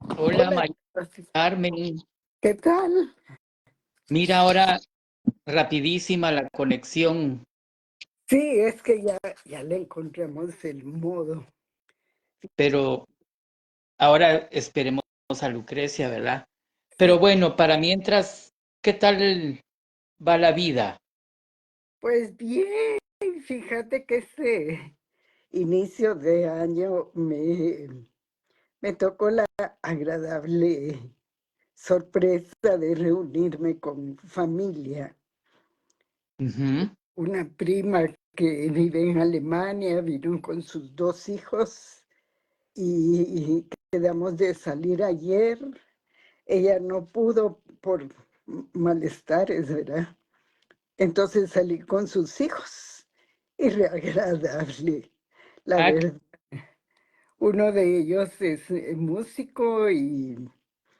Hola, Hola, María Carmen. ¿qué tal? Mira ahora rapidísima la conexión, Sí, es que ya le encontramos el modo. pero ahora esperemos a Lucrecia, ¿verdad? Pero Sí, bueno, para mientras, ¿qué tal va la vida? pues bien, fíjate que este inicio de año me tocó la agradable sorpresa de reunirme con familia. Ujú. Una prima que vive en Alemania vino con sus dos hijos y quedamos de salir ayer. Ella no pudo por malestares, ¿verdad? Entonces salí con sus hijos y re agradable, la Ah, verdad. Uno de ellos es músico y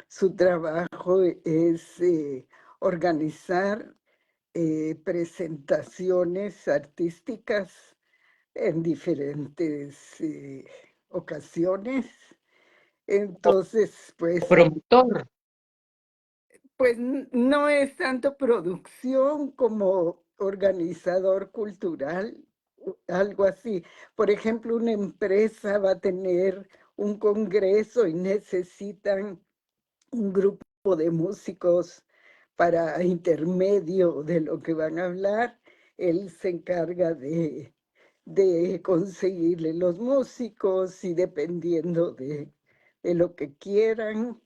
su trabajo es organizar presentaciones artísticas en diferentes ocasiones. Entonces, promotor. pues no es tanto producción como organizador cultural, algo así. Por ejemplo, una empresa va a tener un congreso y necesitan un grupo de músicos para intermedio de lo que van a hablar. Él se encarga de conseguirle los músicos y dependiendo de lo que quieran.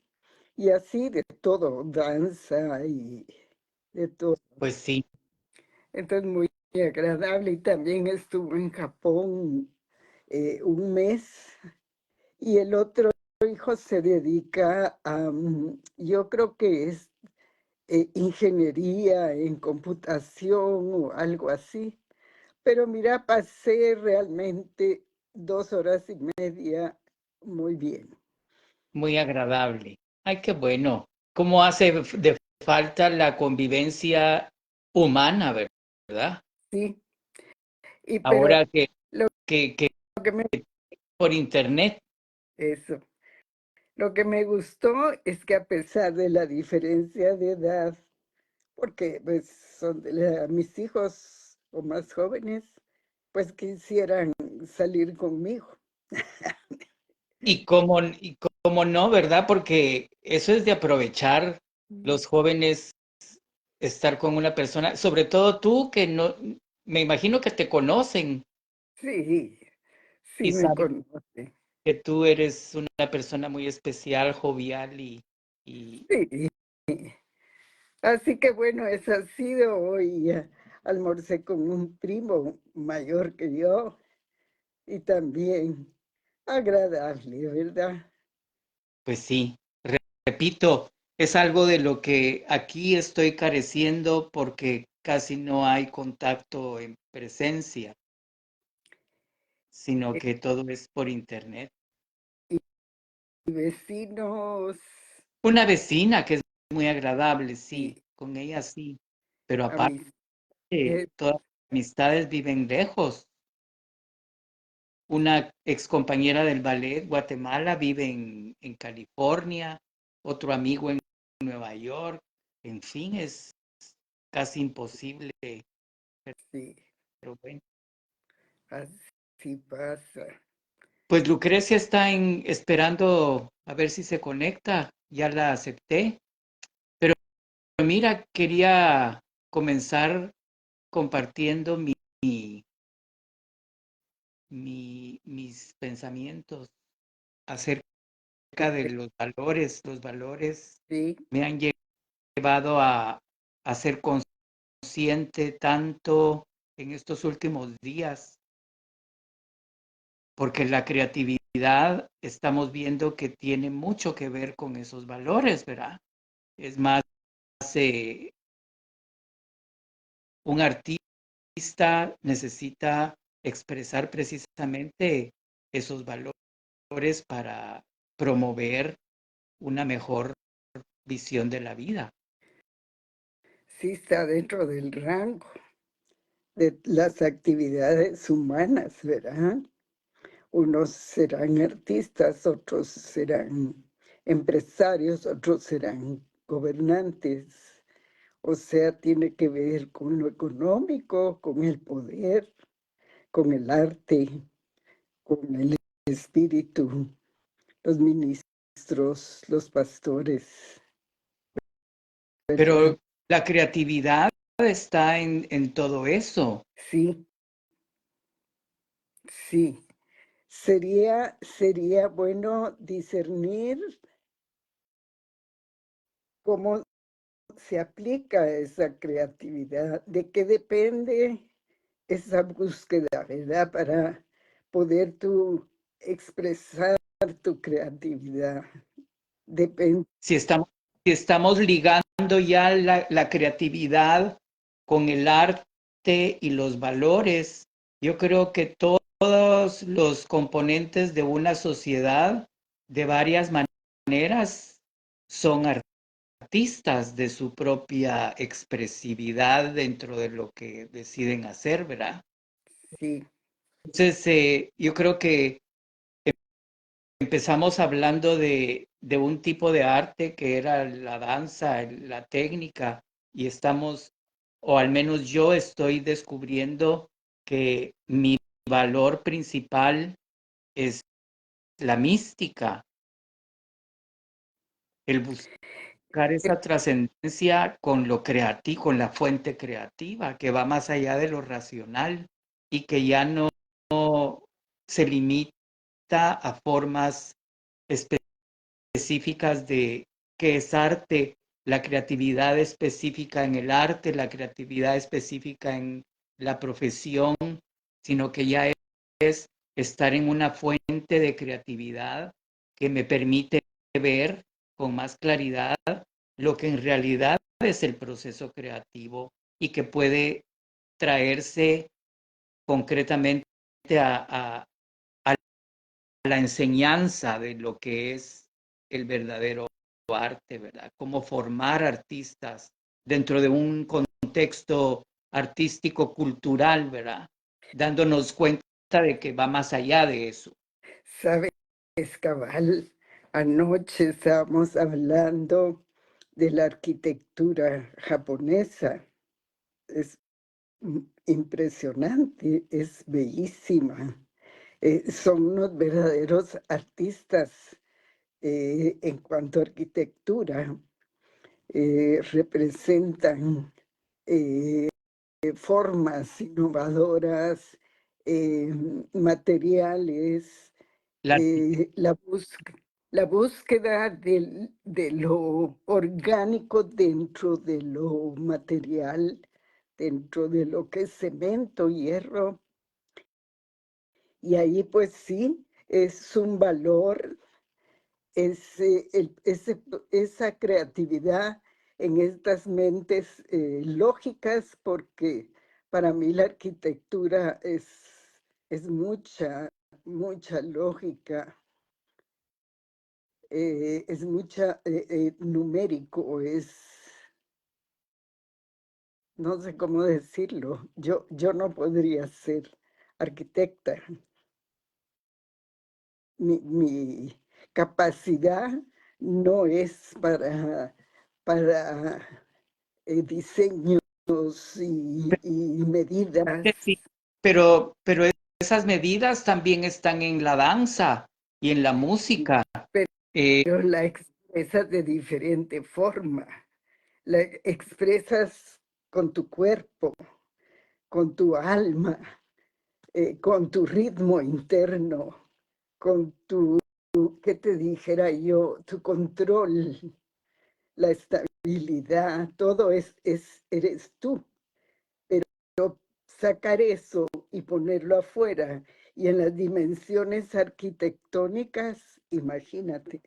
Y así de todo, danza y de todo. Pues sí, Entonces muy agradable. Y también estuvo en Japón un mes. Y el otro hijo se dedica a, yo creo que es ingeniería en computación o algo así. Pero mira, pasé realmente 2 horas y media muy bien. muy agradable. Ay, qué bueno. ¿Cómo hace de falta la convivencia humana, verdad? Sí. Pero Ahora que, lo que que me, por internet. eso. Lo que me gustó es que a pesar de la diferencia de edad, porque pues son mis hijos o más jóvenes, pues quisieran salir conmigo. Y cómo no, ¿verdad? Porque eso es de aprovechar los jóvenes, estar con una persona, sobre todo tú que no, me imagino que te conocen Sí, y sí me saben conoce. que tú eres una persona muy especial, jovial y Sí. Así que bueno, eso ha sido hoy. Almorcé con un primo mayor que yo y también agradable, ¿verdad? pues sí, repito, es algo de lo que aquí estoy careciendo porque casi no hay contacto en presencia, sino Eh, que todo es por internet. Y vecinos, Una vecina que es muy agradable, sí, y con ella sí, pero a aparte, mis todas las amistades viven lejos. Una ex compañera del ballet Guatemala vive en California, otro amigo en Nueva York, en fin, es casi imposible, sí, pero bueno. así pasa. Pues Lucrecia está esperando a ver si se conecta, ya la acepté, pero mira, quería comenzar compartiendo mis pensamientos acerca de los valores. Los valores Sí, me han llevado a ser consciente tanto en estos últimos días, porque la creatividad estamos viendo que tiene mucho que ver con esos valores, ¿verdad? Es más, eh, un artista necesita expresar precisamente esos valores para promover una mejor visión de la vida. sí está dentro del rango de las actividades humanas, ¿verdad? Unos serán artistas, otros serán empresarios, otros serán gobernantes. O sea, tiene que ver con lo económico, con el poder, con el arte, con el espíritu, los ministros, los pastores, ¿verdad? Pero la creatividad está en todo eso. Sí, sí. Sería bueno discernir cómo se aplica esa creatividad, de qué depende esa búsqueda, ¿verdad? Para poder tú expresar tu creatividad. Depende. Si estamos ligando ya la creatividad con el arte y los valores, yo creo que todos los componentes de una sociedad, de varias maneras, son artistas de su propia expresividad dentro de lo que deciden hacer, ¿verdad? Sí, Entonces, yo creo que empezamos hablando de un tipo de arte que era la danza, la técnica, y estamos, o al menos yo estoy descubriendo que mi valor principal es la mística, el buscar esa trascendencia con lo creativo, con la fuente creativa, que va más allá de lo racional y que ya no se limita a formas específicas de qué es arte, la creatividad específica en el arte, la creatividad específica en la profesión, sino que ya es estar en una fuente de creatividad que me permite ver con más claridad lo que en realidad es el proceso creativo y que puede traerse concretamente a la enseñanza de lo que es el verdadero arte, ¿verdad? Cómo formar artistas dentro de un contexto artístico cultural, ¿verdad? Dándonos cuenta de que va más allá de eso. sabes, Cabal, anoche estábamos hablando de la arquitectura japonesa. Es impresionante, es bellísima. Son unos verdaderos artistas en cuanto a arquitectura. Representan formas innovadoras, materiales, La, la búsqueda de lo orgánico dentro de lo material, dentro de lo que es cemento, hierro. Y ahí pues sí, es un valor esa creatividad en estas mentes lógicas, porque para mí la arquitectura es mucha lógica, es mucha numérico, no sé cómo decirlo, yo no podría ser arquitecta. Mi capacidad no es para diseños y medidas, sí, pero esas medidas también están en la danza y en la música. Eh, pero la expresas de diferente forma. La expresas con tu cuerpo, con tu alma, con tu ritmo interno, con ¿qué te dijera yo? Tu control, la estabilidad, todo eres tú. Pero sacar eso y ponerlo afuera y en las dimensiones arquitectónicas, imagínate.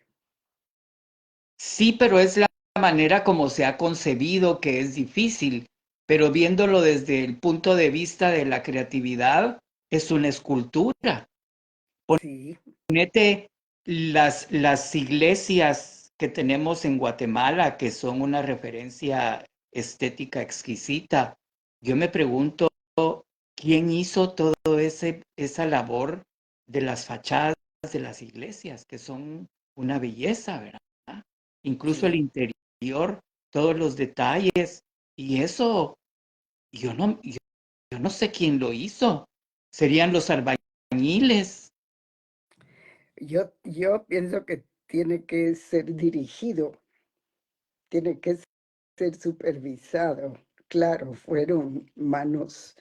Sí, pero es la manera como se ha concebido que es difícil, pero viéndolo desde el punto de vista de la creatividad, es una escultura. Sí, Ponete las iglesias que tenemos en Guatemala, que son una referencia estética exquisita. Yo me pregunto, ¿quién hizo todo esa labor de las fachadas de las iglesias, que son una belleza, ¿verdad? incluso el sí. interior, todos los detalles. Y eso, yo no sé quién lo hizo. Serían los albañiles. Yo pienso que tiene que ser dirigido, tiene que ser supervisado. Claro, fueron manos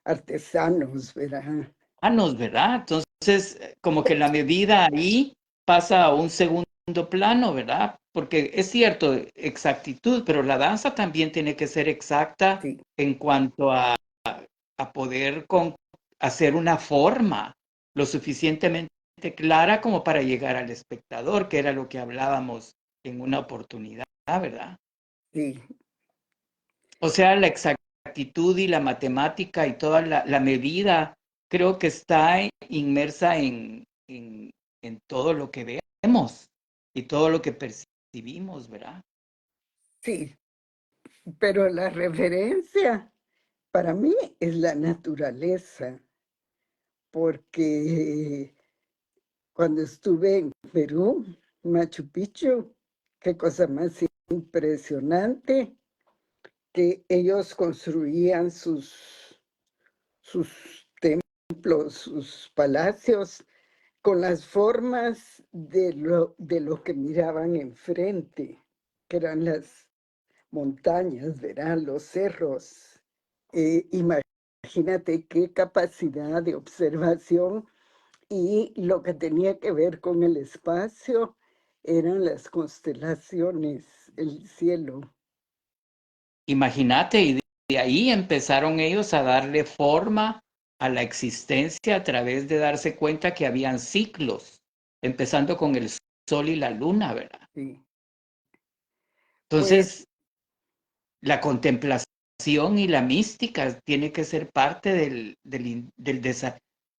artesanos, ¿verdad? Manos, ¿verdad? Entonces, como que la medida ahí pasa a un segundo plano, ¿verdad? Porque es cierto, exactitud, pero la danza también tiene que ser exacta Sí, en cuanto a poder hacer una forma lo suficientemente clara como para llegar al espectador, que era lo que hablábamos en una oportunidad, ¿verdad? sí, O sea, la exactitud y la matemática y toda la medida creo que está inmersa en todo lo que vemos y todo lo que percibimos, ¿verdad? sí. Pero la referencia para mí es la naturaleza, porque cuando estuve en Perú, Machu Picchu, qué cosa más impresionante, que ellos construían sus templos, sus palacios, con las formas de lo que miraban enfrente, que eran las montañas, verán, los cerros. Imagínate qué capacidad de observación, y lo que tenía que ver con el espacio eran las constelaciones, el cielo. Imagínate, y de ahí empezaron ellos a darle forma a la existencia a través de darse cuenta que habían ciclos, empezando con el sol y la luna, ¿verdad? Sí. Pues Entonces, la contemplación y la mística tiene que ser parte del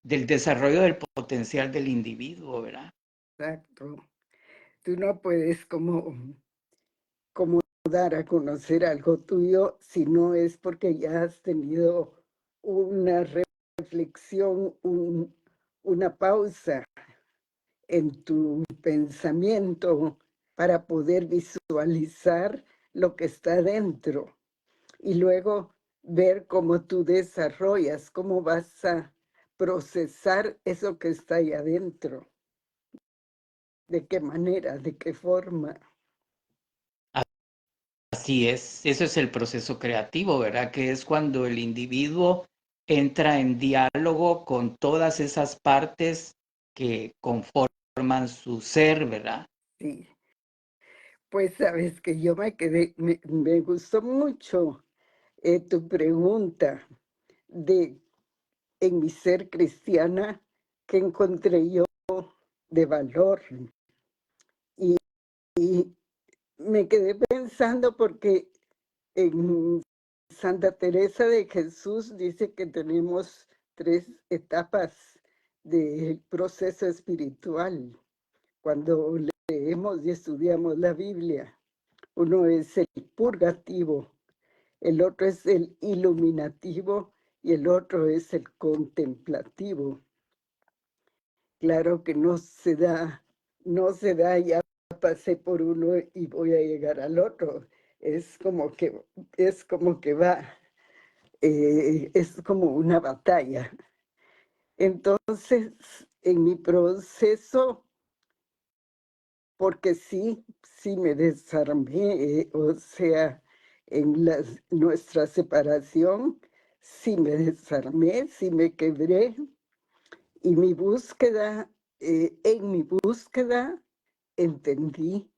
desarrollo del potencial del individuo, ¿verdad? exacto. Tú no puedes como dar a conocer algo tuyo si no es porque ya has tenido una reflexión, una pausa en tu pensamiento para poder visualizar lo que está dentro y luego ver cómo tú desarrollas, cómo vas a procesar eso que está ahí adentro, de qué manera, de qué forma. Así es, eso es el proceso creativo, ¿verdad? Que es cuando el individuo entra en diálogo con todas esas partes que conforman su ser, ¿verdad? Sí. Pues sabes que yo me quedé, me gustó mucho tu pregunta de en mi ser cristiana que encontré yo de valor. Y, y me quedé pensando porque en Santa Teresa de Jesús dice que tenemos 3 etapas del proceso espiritual cuando leemos y estudiamos la Biblia. Uno es el purgativo, el otro es el iluminativo y el otro es el contemplativo. Claro que no se da, ya pasé por uno y voy a llegar al otro. Es como que va, es como una batalla. Entonces, en mi proceso, porque sí me desarmé, o sea, en nuestra separación, sí me desarmé, sí me quebré, y en mi búsqueda, entendí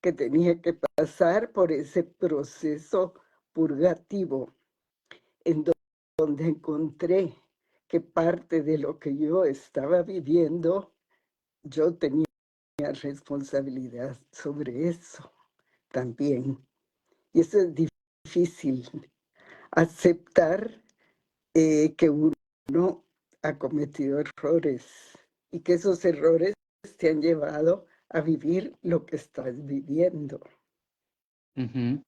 que tenía que pasar por ese proceso purgativo, en donde encontré que parte de lo que yo estaba viviendo, yo tenía responsabilidad sobre eso también. Y eso es difícil, aceptar que uno ha cometido errores y que esos errores te han llevado a vivir lo que estás viviendo. Ujú.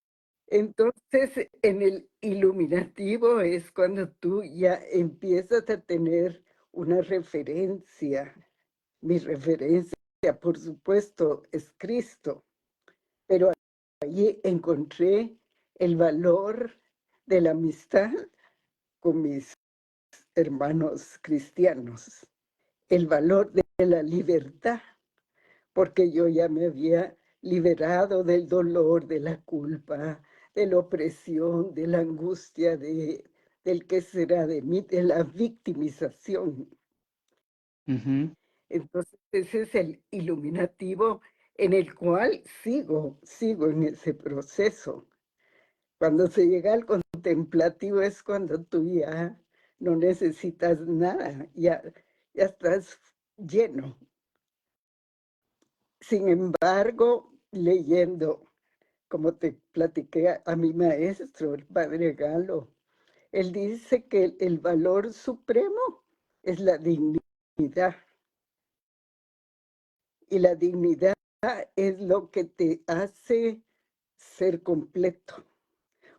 Entonces, en el iluminativo es cuando tú ya empiezas a tener una referencia. Mi referencia, por supuesto, es Cristo, pero ahí encontré el valor de la amistad con mis hermanos cristianos, el valor de la libertad, porque yo ya me había liberado del dolor, de la culpa, de la opresión, de la angustia, del qué será de mí, de la victimización. Entonces, ese es el iluminativo en el cual sigo en ese proceso. Cuando se llega al contemplativo es cuando tú ya no necesitas nada, ya estás lleno. Sin embargo, leyendo, como te platiqué a mi maestro, el padre Galo, él dice que el valor supremo es la dignidad. Y la dignidad es lo que te hace ser completo,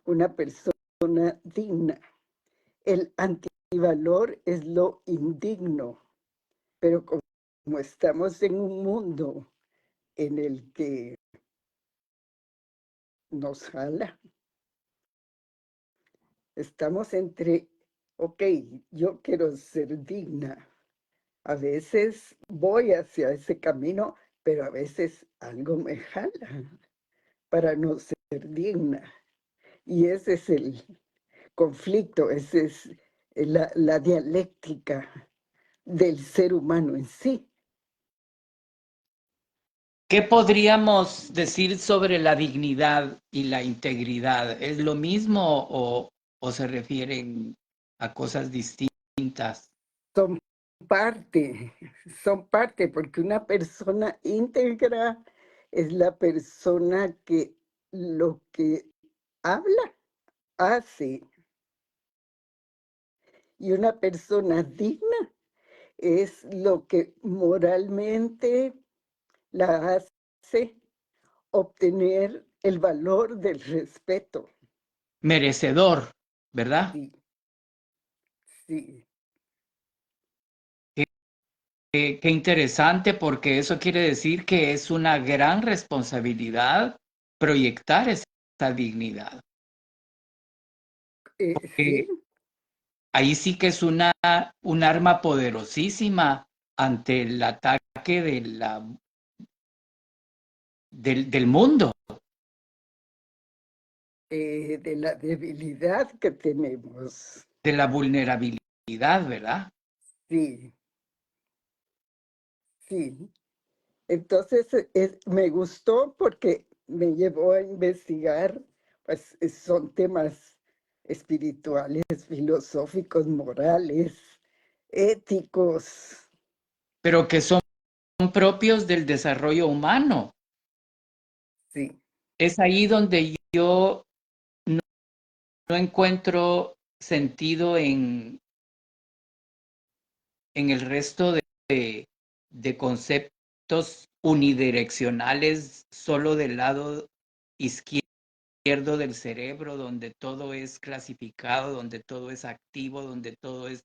una persona digna. El antivalor es lo indigno, pero como estamos en un mundo en el que nos jala, estamos entre, ok, yo quiero ser digna. A veces voy hacia ese camino, pero a veces algo me jala para no ser digna. Y ese es el conflicto, esa es la dialéctica del ser humano en sí. ¿Qué podríamos decir sobre la dignidad y la integridad? ¿Es lo mismo o se refieren a cosas distintas? Son son parte, porque una persona íntegra es la persona que lo que habla, hace. Y una persona digna es lo que moralmente la hace obtener el valor del respeto. Merecedor, ¿verdad? Sí, sí. Qué interesante, porque eso quiere decir que es una gran responsabilidad proyectar esa dignidad. Sí, Ahí sí que es un arma poderosísima ante el ataque del mundo. de la debilidad que tenemos. De la vulnerabilidad, ¿verdad? Sí, sí. Entonces, me gustó porque me llevó a investigar, pues son temas espirituales, filosóficos, morales, éticos. Pero que son propios del desarrollo humano. Sí, Es ahí donde yo no encuentro sentido en el resto de conceptos unidireccionales solo del lado izquierdo del cerebro, donde todo es clasificado, donde todo es activo, donde todo es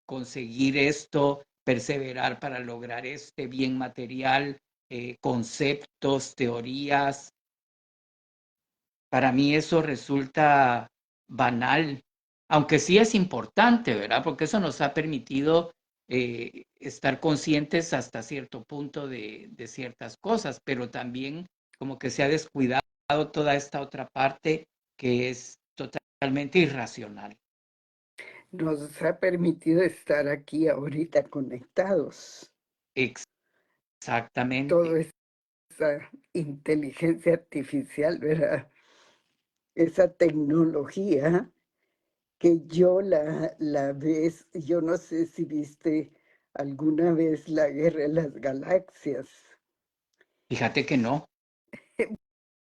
conseguir esto, perseverar para lograr este bien material, conceptos, teorías. Para mí eso resulta banal, aunque sí es importante, ¿verdad? Porque eso nos ha permitido estar conscientes hasta cierto punto de ciertas cosas, pero también como que se ha descuidado toda esta otra parte que es totalmente irracional. nos ha permitido estar aquí ahorita conectados. Exactamente. Toda esa inteligencia artificial, ¿verdad? Esa tecnología que la ves, yo no sé si viste alguna vez la Guerra de las Galaxias. Fíjate que no.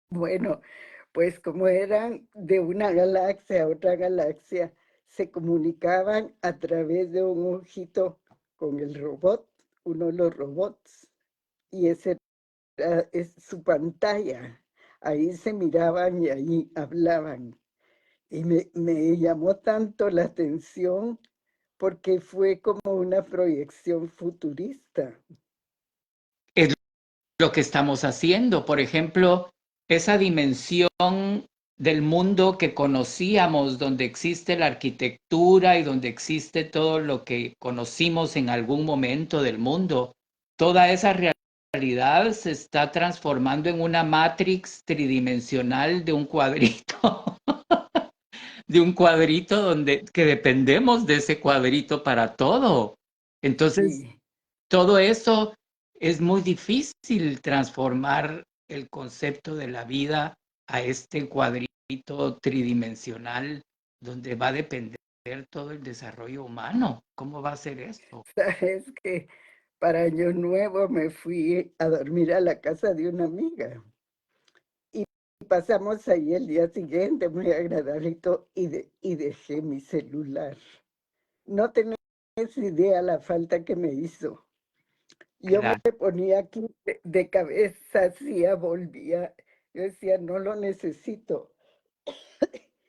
Bueno, pues como eran de una galaxia a otra galaxia, se comunicaban a través de un ojito con el robot, uno de los robots, y ese es su pantalla. Ahí se miraban y ahí hablaban. Y me llamó tanto la atención porque fue como una proyección futurista. Es lo que estamos haciendo. Por ejemplo, esa dimensión del mundo que conocíamos, donde existe la arquitectura y donde existe todo lo que conocimos en algún momento del mundo, toda esa realidad se está transformando en una matrix tridimensional de un cuadrito, de un cuadrito donde que dependemos de ese cuadrito para todo. Entonces, Sí, todo eso es muy difícil transformar el concepto de la vida a este cuadrito tridimensional donde va a depender todo el desarrollo humano. ¿Cómo va a ser eso? sabes que para Año Nuevo me fui a dormir a la casa de una amiga y pasamos ahí el día siguiente, muy agradable y todo, y dejé mi celular. No tenés idea la falta que me hizo. Yo me Claro. ponía aquí de cabeza, hacía, volvía. Yo decía, no lo necesito.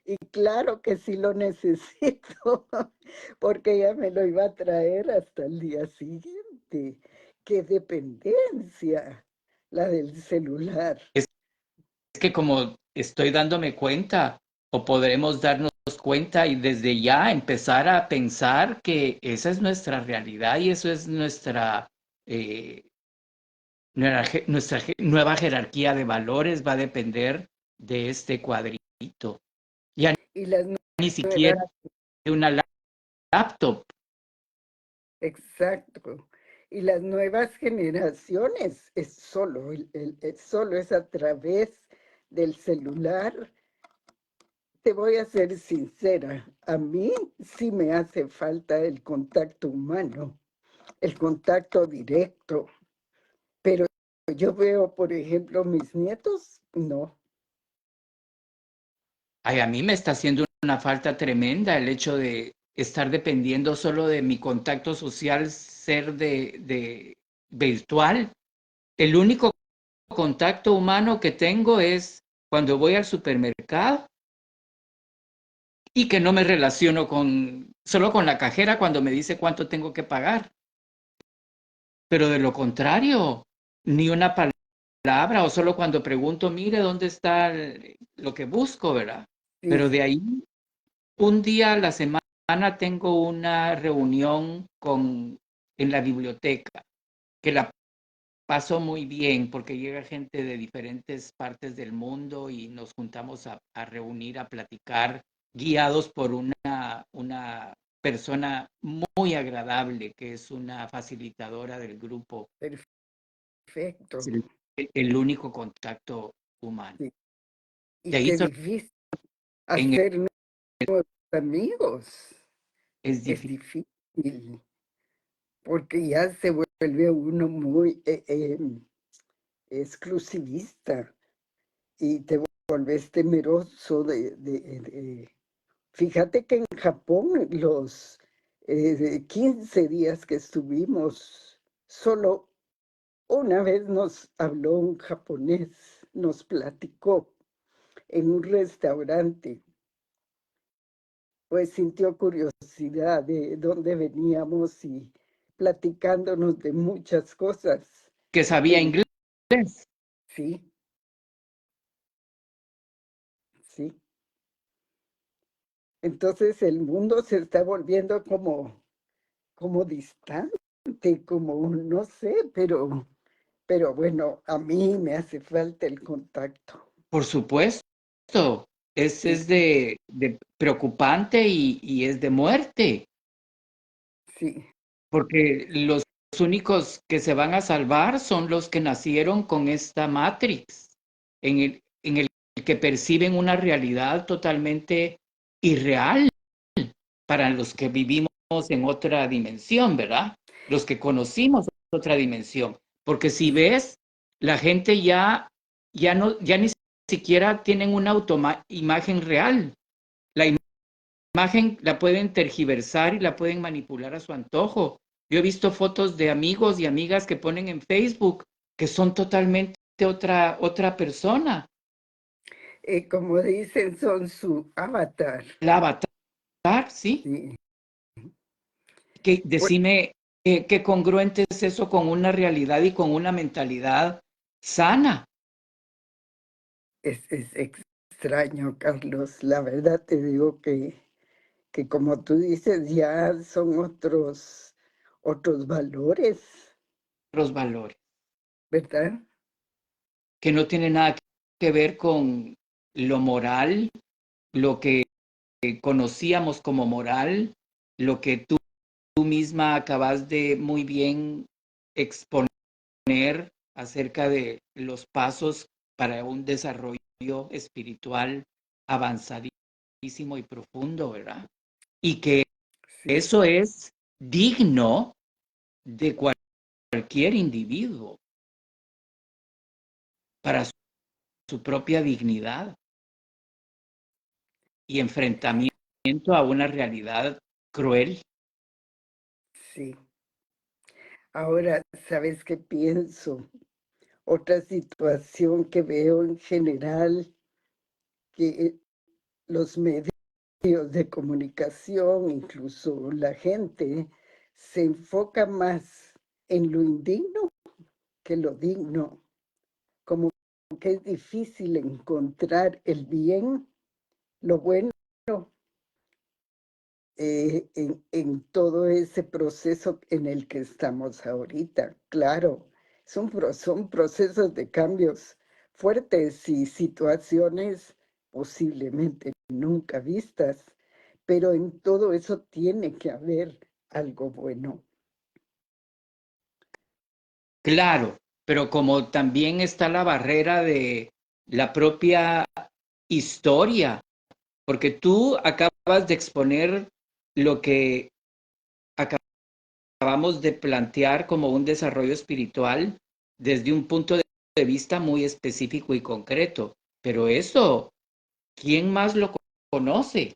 Y claro que sí lo necesito, porque ella me lo iba a traer hasta el día siguiente. Qué dependencia la del celular. Es que como estoy dándome cuenta, o podremos darnos cuenta y desde ya empezar a pensar que esa es nuestra realidad y eso es eh, nuestra nueva jerarquía de valores va a depender de este cuadrito. Ya Y las ni nuevas, siquiera de una laptop. exacto. Y las nuevas generaciones es solo, solo es a través del celular. Te voy a ser sincera, a mí sí me hace falta el contacto humano, el contacto directo, pero yo veo, por ejemplo, mis nietos, no. Ay, a mí me está haciendo una falta tremenda el hecho de estar dependiendo solo de mi contacto social, ser de virtual. El único contacto humano que tengo es cuando voy al supermercado y que no me relaciono solo con la cajera cuando me dice cuánto tengo que pagar. Pero de lo contrario, ni una palabra o solo cuando pregunto, mire, ¿dónde está lo que busco, verdad? Pero Sí, de ahí, un día a la semana tengo una reunión en la biblioteca, que la paso muy bien porque llega gente de diferentes partes del mundo y nos juntamos a reunir, a platicar, guiados por una persona muy agradable que es una facilitadora del grupo. Es perfecto. el único contacto humano. Sí. De Y ahí qué difícil en hacer nuevos amigos. es Es difícil. difícil, porque ya se vuelve uno muy exclusivista y te vuelves temeroso Fíjate que en Japón los 15 días que estuvimos, solo una vez nos habló un japonés, nos platicó en un restaurante, pues sintió curiosidad de dónde veníamos y platicándonos de muchas cosas. Que sabía En, inglés. sí, sí. Entonces el mundo se está volviendo como distante, como no sé, pero bueno, a mí me hace falta el contacto. Por supuesto, Sí, es de preocupante y es de muerte, sí, porque los únicos que se van a salvar son los que nacieron con esta Matrix, en el que perciben una realidad totalmente irreal para los que vivimos en otra dimensión, ¿verdad? Los que conocimos otra dimensión, porque si ves, la gente ya ni siquiera tienen una imagen real. La imagen la pueden tergiversar y la pueden manipular a su antojo. Yo he visto fotos de amigos y amigas que ponen en Facebook que son totalmente otra persona. como dicen, son su avatar. La avatar, ¿sí? Sí. Que Por- decime qué congruente es eso con una realidad y con una mentalidad sana. Es extraño, Carlos. La verdad te digo que como tú dices, ya son otros valores, Los valores, ¿verdad? que no tienen nada que ver con lo moral, lo que conocíamos como moral, lo que tú misma acabas de muy bien exponer acerca de los pasos para un desarrollo espiritual avanzadísimo y profundo, ¿verdad? Y que Sí, eso es digno de cualquier individuo para su propia dignidad y enfrentamiento a una realidad cruel. sí. Ahora, ¿sabes qué pienso? Otra situación que veo en general, que los medios de comunicación, incluso la gente, se enfoca más en lo indigno que lo digno, como que es difícil encontrar el bien, lo bueno, en todo ese proceso en el que estamos ahorita. Claro, son procesos de cambios fuertes y situaciones posiblemente nunca vistas, pero en todo eso tiene que haber algo bueno. Claro, pero como también está la barrera de la propia historia, porque tú acabas de exponer lo que acabamos de plantear como un desarrollo espiritual desde un punto de vista muy específico y concreto, pero eso, ¿quién más lo conoce?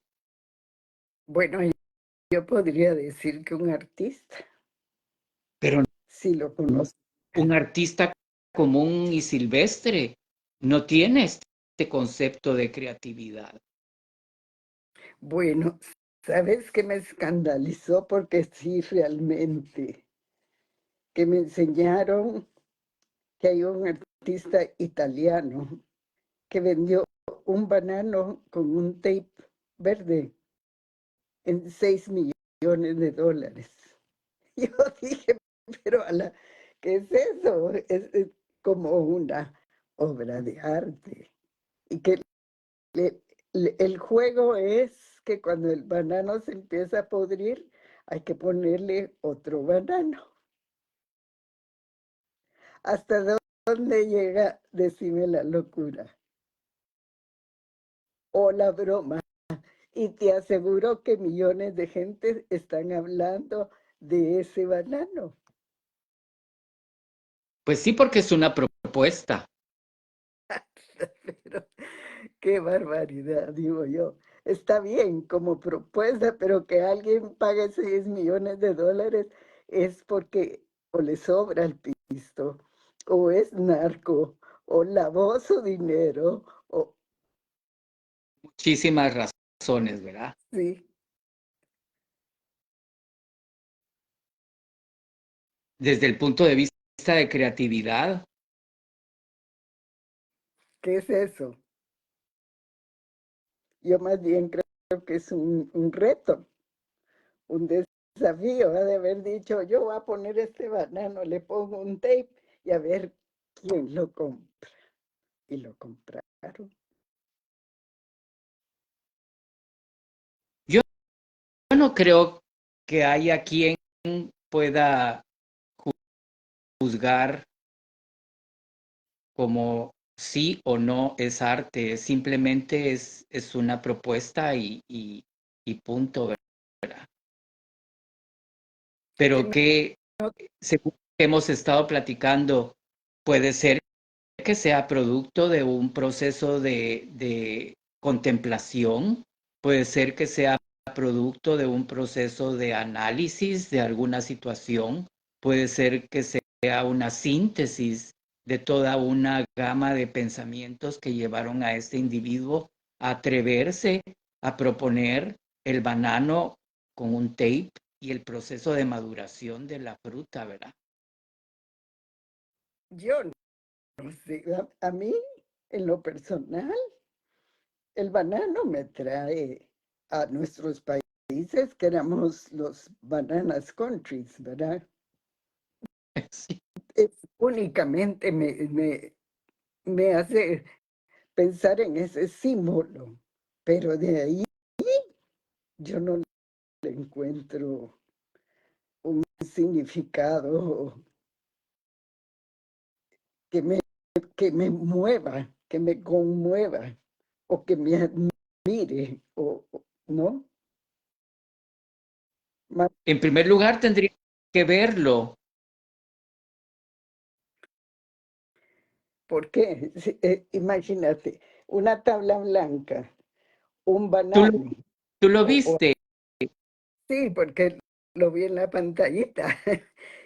Bueno, yo podría decir que un artista, Pero si lo conoce. un artista común y silvestre no tiene este concepto de creatividad. Bueno, ¿sabes qué me escandalizó? Porque sí, realmente, que me enseñaron que hay un artista italiano que vendió un banano con un tape verde en 6 millones de dólares. Yo dije, pero ¿qué es eso? Es como una obra de arte. Y que el juego es que cuando el banano se empieza a podrir, hay que ponerle otro banano. ¿Hasta dónde llega? Decime la locura o la broma. Y te aseguro que millones de gente están hablando de ese banano. Pues sí, porque es una propuesta. Pero qué barbaridad, digo yo. Está bien como propuesta, pero que alguien pague 6 millones de dólares es porque o le sobra el pisto, o es narco, o lavó su dinero, o Muchísimas razones, ¿verdad? sí, Desde el punto de vista de creatividad, ¿qué es eso? Yo más bien creo que es un reto, un desafío, ha de haber dicho, yo voy a poner este banano, le pongo un tape y a ver quién lo compra. Y lo compraron. yo no creo que haya quien pueda juzgar como sí o no es arte, simplemente es una propuesta y punto, ¿verdad? Que Pero no, que, según hemos estado platicando, puede ser que sea producto de un proceso de contemplación, puede ser que sea producto de un proceso de análisis de alguna situación, puede ser que sea una síntesis de toda una gama de pensamientos que llevaron a este individuo a atreverse a proponer el banano con un tape y el proceso de maduración de la fruta, ¿verdad? yo sí, a mí, en lo personal, el banano me trae a nuestros países, que éramos los bananas countries, ¿verdad? Sí. Únicamente me hace pensar en ese símbolo, pero de ahí yo no le encuentro un significado que me, que me mueva, que me conmueva o que me admire, ¿no? Más, En primer lugar, tendría que verlo. ¿por qué? Imagínate, una tabla blanca, un Tú lo, banano, tú lo o viste. sí, porque lo vi en la pantallita,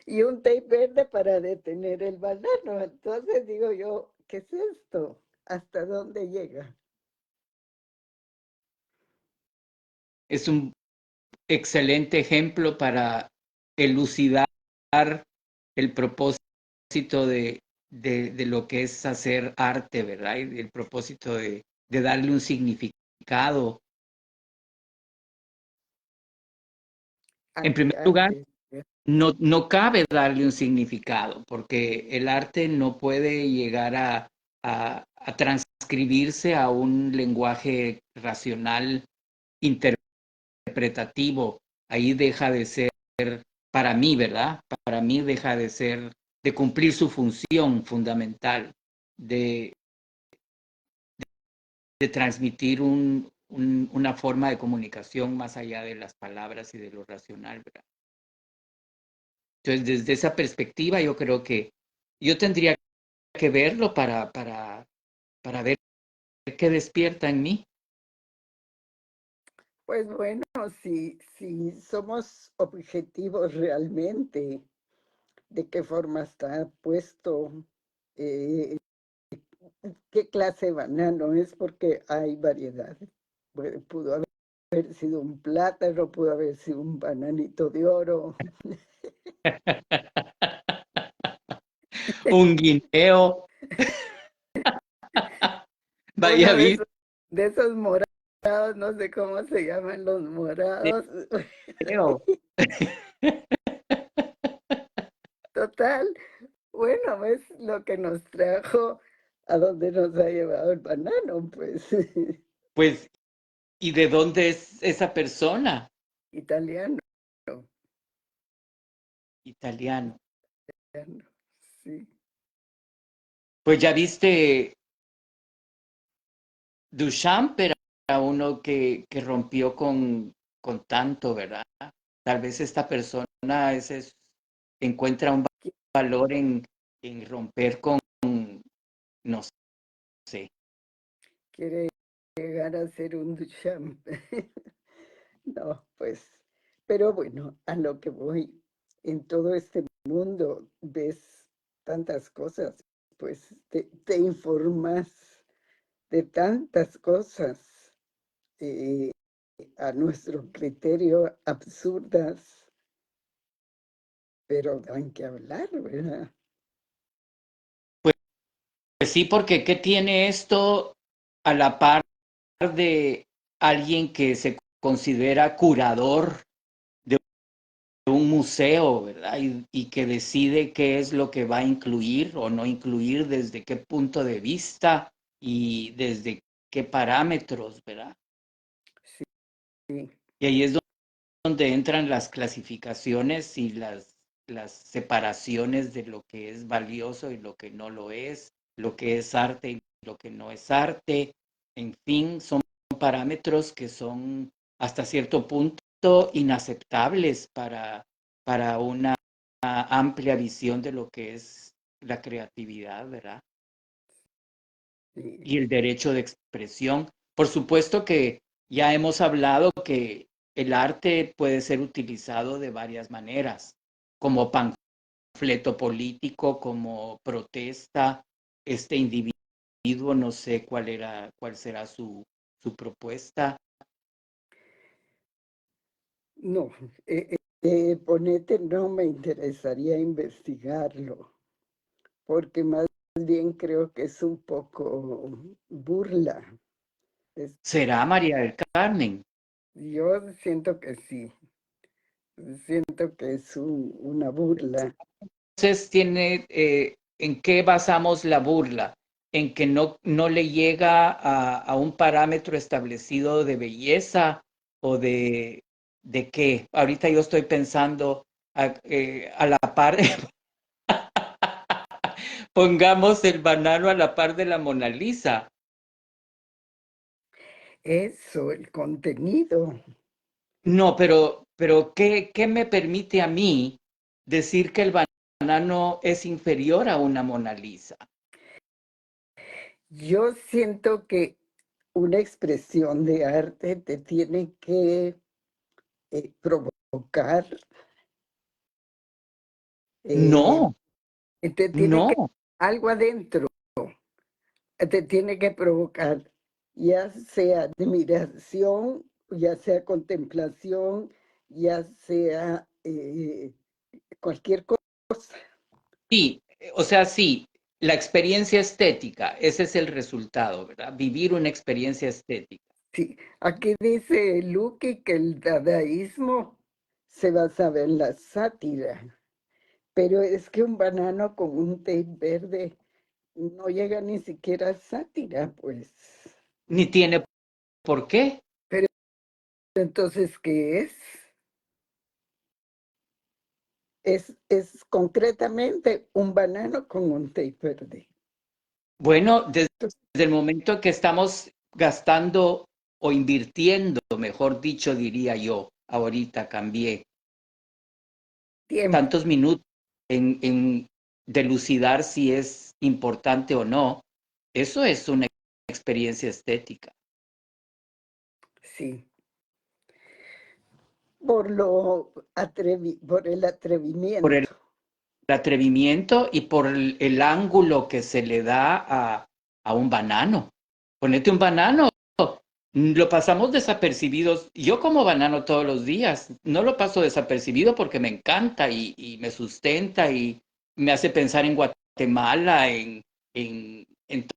y un tape verde para detener el banano. Entonces digo yo, ¿qué es esto? ¿Hasta dónde llega? Es un excelente ejemplo para elucidar el propósito de lo que es hacer arte, ¿verdad? Y el propósito de darle un significado. En primer lugar, Arte. no cabe darle un significado, porque el arte no puede llegar a transcribirse a un lenguaje racional interpretativo. Ahí deja de ser, para mí, ¿verdad? Para mí deja de ser, de cumplir su función fundamental, de, de transmitir una forma de comunicación más allá de las palabras y de lo racional, ¿verdad? Entonces, desde esa perspectiva, yo creo que yo tendría que verlo para ver qué despierta en mí. Pues bueno, si somos objetivos realmente, de qué forma está puesto, eh, qué clase de banano es, porque hay variedad. Pudo haber sido un plátano, pudo haber sido un bananito de oro. Un guineo, vaya Uno visto. de esos morados, no sé cómo se llaman los morados. Total, bueno, es lo que nos trajo a donde nos ha llevado el banano, pues. Pues, ¿y de dónde es esa persona? Italiano, Italiano. italiano, sí. Pues ya viste, Duchamp era uno que rompió con tanto, ¿verdad? Tal vez esta persona encuentra un valor en romper con, no sé. Quiere llegar a ser un Duchamp. No, pues, pero bueno, a lo que voy, en todo este mundo ves tantas cosas, pues te informas de tantas cosas, eh, a nuestro criterio absurdas, pero dan que hablar, ¿verdad? Pues sí, porque ¿qué tiene esto a la par de alguien que se considera curador de un museo, ¿verdad? Y que decide qué es lo que va a incluir o no incluir, desde qué punto de vista y desde qué parámetros, ¿verdad? Sí, Y ahí es donde entran las clasificaciones y las separaciones de lo que es valioso y lo que no lo es, lo que es arte y lo que no es arte. En fin, son parámetros que son hasta cierto punto inaceptables para una amplia visión de lo que es la creatividad, ¿verdad? sí. Y el derecho de expresión. Por supuesto que ya hemos hablado que el arte puede ser utilizado de varias maneras, como panfleto político, como protesta. Este individuo, no sé cuál será su propuesta. No, ponete, no me interesaría investigarlo, porque más bien creo que es un poco burla. ¿Será María del Carmen? Yo siento que sí, siento que es una burla. Entonces tiene, ¿en qué basamos la burla? ¿En que no le llega a un parámetro establecido de belleza o de qué? Ahorita yo estoy pensando a la par, pongamos el banano a la par de la Mona Lisa. Eso, el contenido. No, pero ¿qué me permite a mí decir que el banano es inferior a una Mona Lisa? Yo siento que una expresión de arte te tiene que provocar, eh, No, te tiene que, no. algo adentro, te tiene que provocar, ya sea admiración, ya sea contemplación, ya sea cualquier cosa. Sí, o sea, sí, la experiencia estética, ese es el resultado, ¿verdad? Vivir una experiencia estética. Sí, aquí dice Lucky que el dadaísmo se basaba en la sátira, pero es que un banano con un tape verde no llega ni siquiera a sátira, pues. Ni tiene por qué. Pero entonces, ¿qué es? Es concretamente un banano con un tape verde. Bueno, desde el momento que estamos gastando o invirtiendo, mejor dicho, diría yo, ahorita cambié, Tiempo, tantos minutos en delucidar si es importante o no, eso es una experiencia estética. sí. Por el Por el atrevimiento. atrevimiento y por el ángulo que se le da a un banano. Ponete un banano, lo pasamos desapercibidos. Yo como banano todos los días, no lo paso desapercibido porque me encanta y me sustenta y me hace pensar en Guatemala, en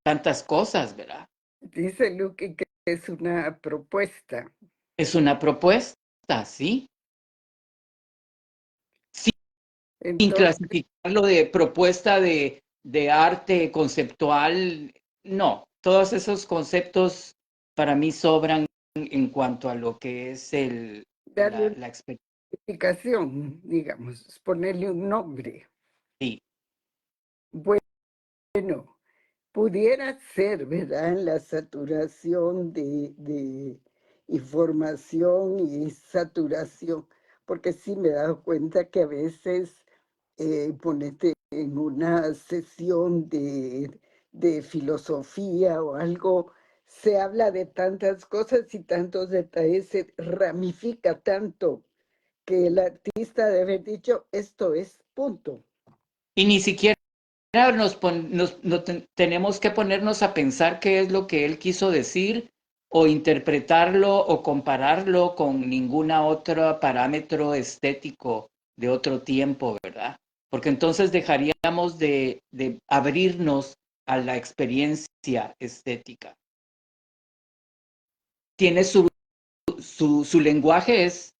tantas cosas, ¿verdad? Dice Lucky que es una propuesta. Es una propuesta, ¿sí? Sin Entonces, clasificarlo de propuesta de arte conceptual, no, todos esos conceptos para mí sobran en cuanto a lo que es darle una la experiencia. explicación, digamos, ponerle un nombre. Sí. Bueno, pudiera ser, ¿verdad? En la saturación de información y saturación, porque sí me he dado cuenta que a veces, ponete en una sesión de filosofía o algo, se habla de tantas cosas y tantos detalles, se ramifica tanto que el artista debe haber dicho, esto es punto. Y ni siquiera no tenemos que ponernos a pensar qué es lo que él quiso decir o interpretarlo o compararlo con ninguna otra parámetro estético de otro tiempo, ¿verdad? Porque entonces dejaríamos de abrirnos a la experiencia estética. Tiene su lenguaje es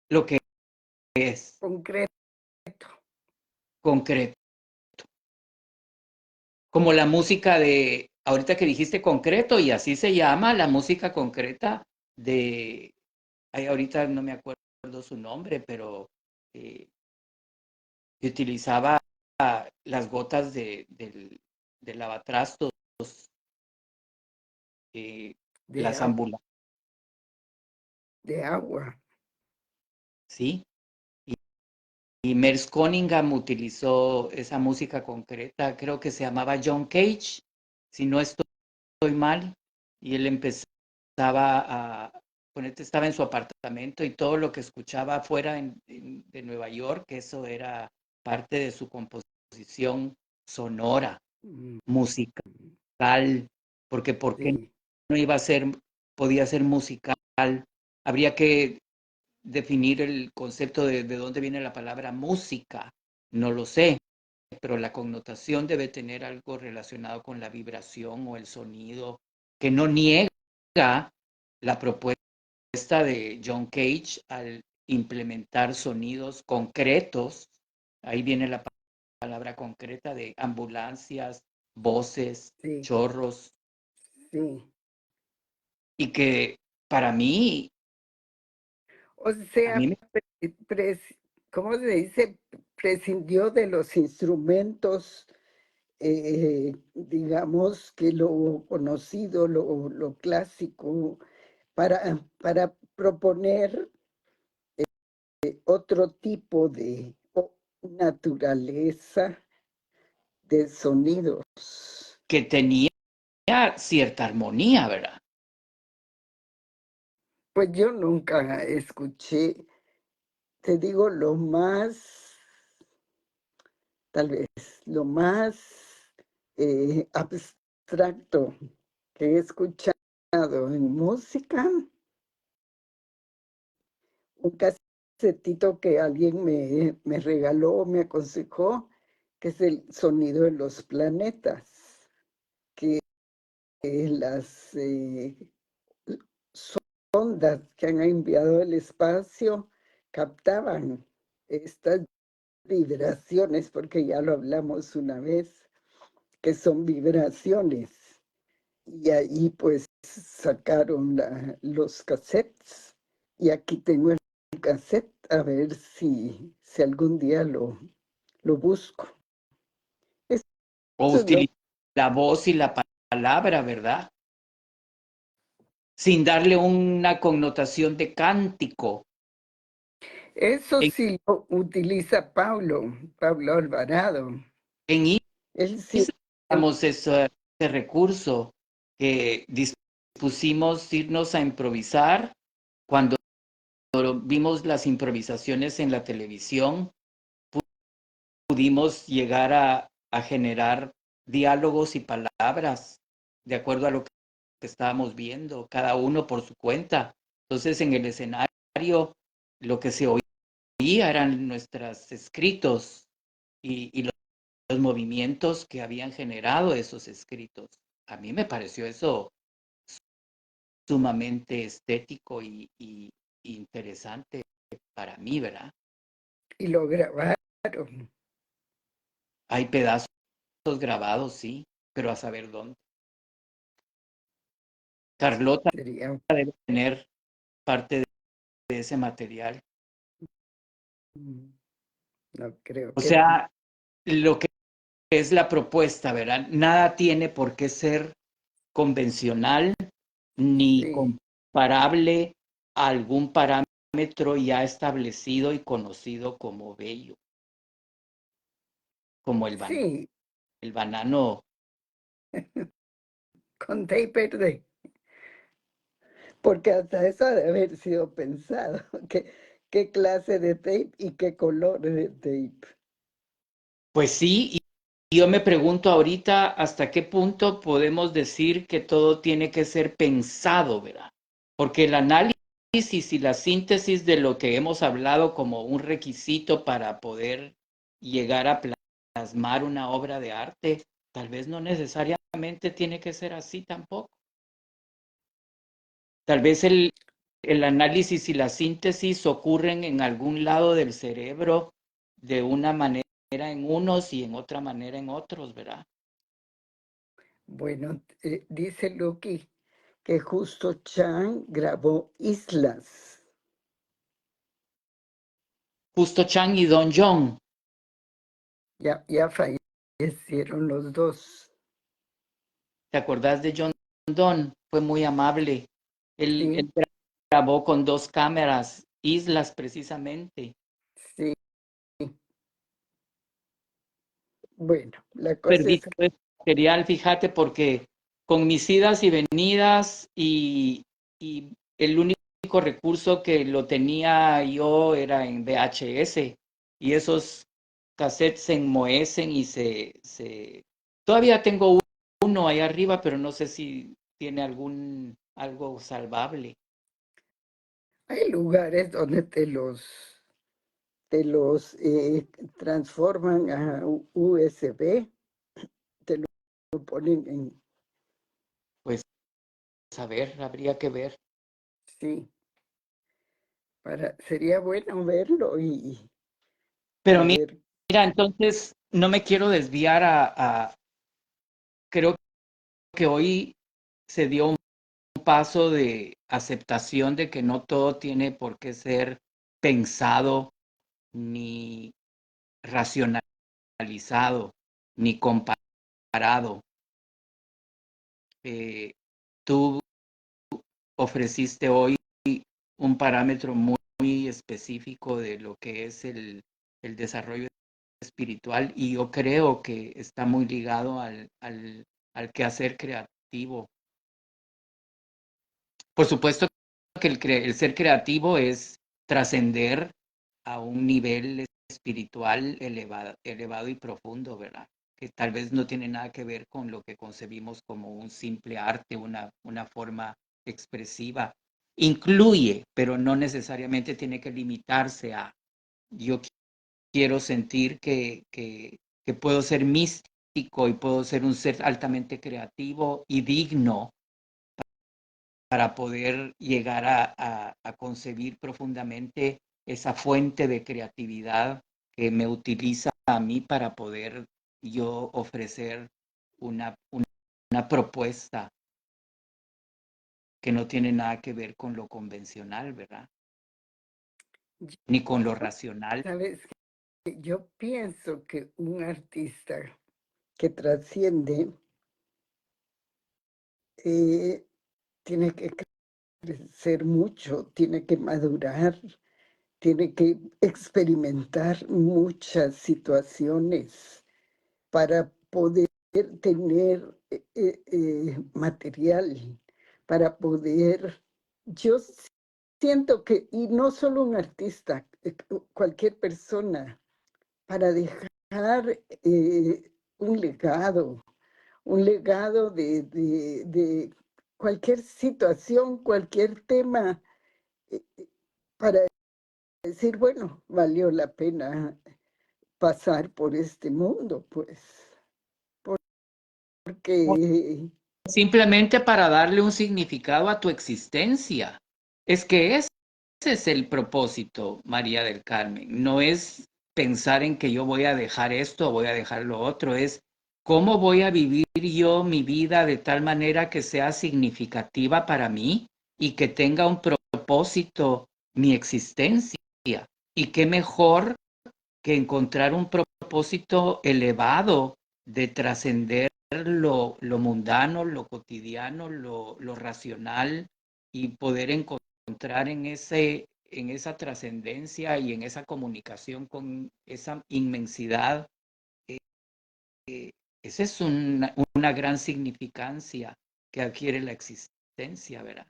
lo que es, Concreto. concreto. Como la música de, ahorita que dijiste concreto, y así se llama la música concreta de, ay, ahorita no me acuerdo su nombre, pero eh, utilizaba las gotas de lavatrastos, De las agua, ambulancias, de agua. ¿sí? Y Merce Cunningham utilizó esa música concreta, creo que se llamaba John Cage, si no estoy mal, y él empezaba ponete, estaba en su apartamento y todo lo que escuchaba afuera de Nueva York, eso era parte de su composición sonora, Mm, musical, porque ¿por qué sí, no iba a ser, podía ser musical? Habría que definir el concepto de dónde viene la palabra música, no lo sé, pero la connotación debe tener algo relacionado con la vibración o el sonido, que no niega la propuesta de John Cage al implementar sonidos concretos. Ahí viene la palabra concreta de ambulancias, voces, Sí, chorros, sí. y que para mí, O a sea, mí me ¿cómo se dice? Prescindió de los instrumentos, digamos que lo conocido, lo clásico, para proponer otro tipo de naturaleza de sonidos. que tenía cierta armonía, ¿verdad? Pues yo nunca escuché, te digo, tal vez, lo más abstracto que he escuchado en música, un casetito que alguien me regaló, me aconsejó, que es el sonido de los planetas, que las sondas que han enviado al espacio captaban estas vibraciones, porque ya lo hablamos una vez, que son vibraciones. Y ahí pues sacaron los cassettes. Y aquí tengo el cassette, a ver si algún día lo busco. Eso O es lo, utilizar la voz y la palabra, ¿verdad? Sin darle una connotación de cántico. eso En, sí lo utiliza Pablo Alvarado. en Él sí, ISA usamos ese recurso que dispusimos irnos a improvisar cuando vimos las improvisaciones en la televisión, pudimos llegar a generar diálogos y palabras de acuerdo a lo que estábamos viendo, cada uno por su cuenta. Entonces, en el escenario, lo que se oía eran nuestros escritos y los movimientos que habían generado esos escritos. A mí me pareció eso sumamente estético y interesante para mí, ¿verdad? y lo grabaron. Hay pedazos grabados, sí, pero a saber dónde. Carlota Sería, debe tener parte de ese material. no creo O que no. sea, lo que es la propuesta, ¿verdad? Nada tiene por qué ser convencional ni Sí, comparable a algún parámetro ya establecido y conocido como bello, como sí, el banano. con tape de, porque hasta eso ha de haber sido pensado. ¿Qué clase de tape y qué color de tape? Pues sí, y yo me pregunto ahorita hasta qué punto podemos decir que todo tiene que ser pensado, ¿verdad? Porque el análisis y la síntesis de lo que hemos hablado como un requisito para poder llegar a plasmar una obra de arte, tal vez no necesariamente tiene que ser así tampoco. Tal vez el análisis y la síntesis ocurren en algún lado del cerebro de una manera en unos y en otra manera en otros, ¿verdad? Bueno, dice Lucky que justo Chan grabó Islas. Justo Chang y Don John, Ya fallecieron los dos. ¿te acordás de John Don? Fue muy amable. Sí, Él grabó con dos cámaras, Islas precisamente. sí. Bueno, la cosa Perdí es que todo ese material, fíjate, porque con mis idas y venidas y el único recurso que lo tenía yo era en VHS y esos cassettes se enmohecen y Todavía tengo uno ahí arriba, pero no sé si tiene algo salvable. hay lugares donde te los transforman a USB, te lo ponen en... Pues a ver, habría que ver. Sí, sería bueno verlo Pero y ver. mira, entonces no me quiero desviar creo que hoy se dio un paso de aceptación de que no todo tiene por qué ser pensado, ni racionalizado, ni comparado. Tú ofreciste hoy un parámetro muy específico de lo que es el desarrollo espiritual, y yo creo que está muy ligado al quehacer creativo. Por supuesto que el ser creativo es trascender a un nivel espiritual elevado y profundo, ¿verdad? Que tal vez no tiene nada que ver con lo que concebimos como un simple arte, una forma expresiva. Incluye, pero no necesariamente tiene que limitarse a yo quiero sentir que puedo ser místico y puedo ser un ser altamente creativo y digno para poder llegar a concebir profundamente esa fuente de creatividad que me utiliza a mí para poder yo ofrecer una propuesta que no tiene nada que ver con lo convencional, ¿verdad? Ni con lo racional. ¿Sabes? Yo pienso que un artista que trasciende tiene que crecer mucho, tiene que madurar, tiene que experimentar muchas situaciones para poder tener material, para poder... Yo siento que, y no solo un artista, cualquier persona, para dejar un legado de cualquier situación, cualquier tema, para decir, bueno, valió la pena pasar por este mundo, pues, porque Simplemente para darle un significado a tu existencia. Es que ese es el propósito, María del Carmen. No es pensar en que yo voy a dejar esto o voy a dejar lo otro, es cómo voy a vivir yo mi vida de tal manera que sea significativa para mí y que tenga un propósito mi existencia. Y qué mejor que encontrar un propósito elevado de trascender lo mundano, lo cotidiano, lo racional, y poder encontrar en esa trascendencia y en esa comunicación con esa inmensidad. Esa es una gran significancia que adquiere la existencia, ¿verdad?